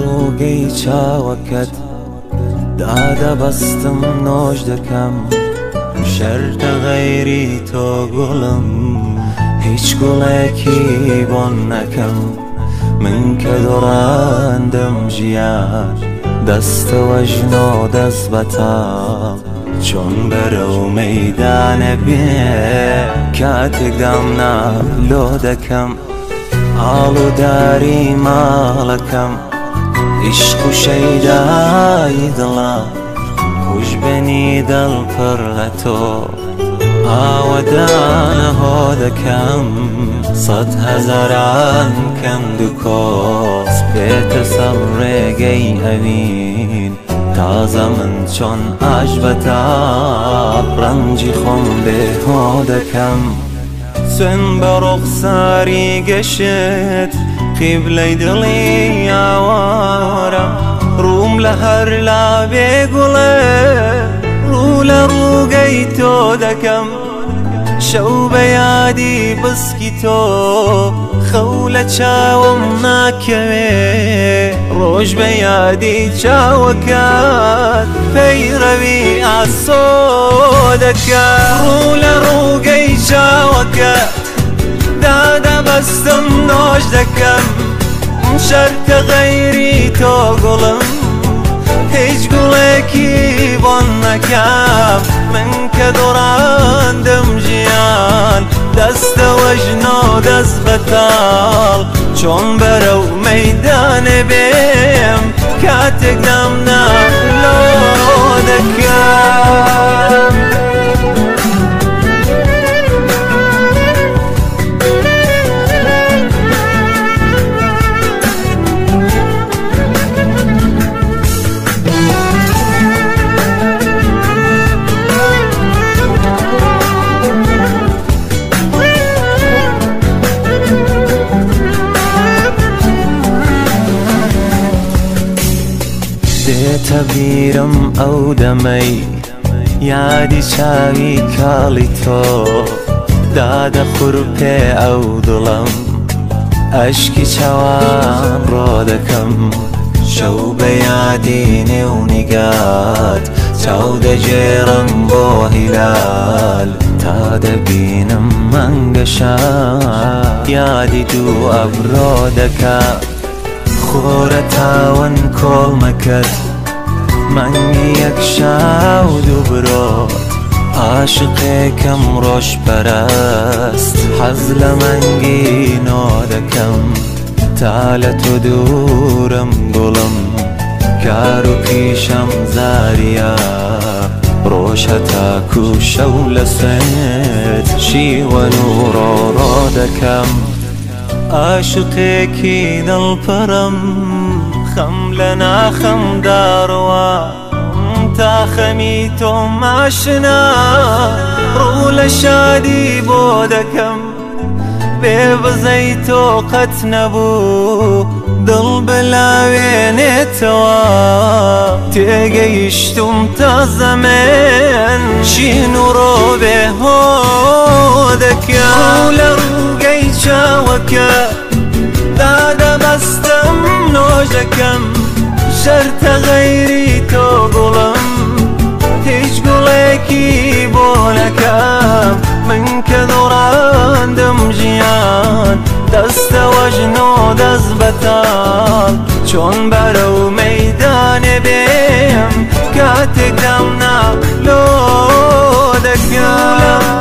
ڕووگەی چاوەکەت دادەبەستم نۆش دەکەم شەرتە غەیری تۆ گوڵم هیچ گوڵێکی بۆن نەکەم من کە دۆڕاندم ژیان دەستەوە ژنۆ دەست بەتاڵ چۆن بەرەو مەیدانە بێ کاتێک دامنا لۆ دەکەم ئاڵوداری ماڵەکەم عیشق و شەیدای دڵە خوشبێنی دڵ پڕ لە تۆ ئاوەدانە هۆ دەکەم سەد هەزاران کەند و کۆس بێتە سەر ڕێگەی ئەوین تازە من چۆن ئاش بەتاڵ ڕەنجی خۆم بێهۆ دەکەم سوێن بە ڕوخساری گەشت قیبلەی دڵی ئاوارە ڕووم لە هەر لاوێ گوڵێ ڕوو لە ڕووگەی تۆ دەکەم شەو بە یادی بسکی تۆ خەو لە چاوم ناکەوێ ڕۆژ بە یادی چاوەکەت پەیڕەوی ئاسۆ دەکەم ڕوو لە ڕووگەی چاوەکەت دادەبەستم نۆش دەکەم شەرتە غەیری تۆ گوڵم هیچ گوڵێکی بۆن نەکەم من کە دۆڕاندم ژیان دەستەوە ژنۆ دەست بەتاڵ چۆن بەرەو مەیدانێ بێم کاتێک دامنا لۆ دەکەم دێتە بیرم ئەو دەمەی یادی چاوی کاڵی تۆ دادەخورپێ ئەو دڵم ئەشکی چاوان ڕۆ دەکەم شەو بە یادی نێونیگات چاو دەجێڕم بۆ هیلال تا دەبینم مەنگەشا یادی دوو ئەبرۆ دەکات خۆرە تاوەن کۆڵمەکەت مانگی یەک شاو دوو برۆت عاشقێکم ڕۆژ پەرست حەز لە مانگی نۆ دەکەم تا لە تۆ دوورم گوڵم کار و پیشەم زاریە ڕۆژ هەتاکو شەو لە سوێت شیوەن و ڕۆڕۆ دەکەم عاشقێکی دڵپەرم خەم لە ناخەمداڕوە تا خەمی تۆم ئاشنا ڕوو لە شادی بۆ دەکەم بێ بزەی تۆ قەت نەبوو دڵ بەلاوێنێتەوە تێگەیشتم تا زەمێن شین و ڕۆ بێهۆ دەکەم ڕوو لە ڕووگەی چاوەکە دادەبەستم نۆش دەکەم شەرتە غەیری تۆ گوڵم هیچ گوڵێکی بۆ نەکەم من کە دۆڕاندم ژیان دەستەوە ژنۆ دەست بەتاڵ چۆن بەرەو مەیدانێ بێم کاتێک دامنا لۆ دەکەم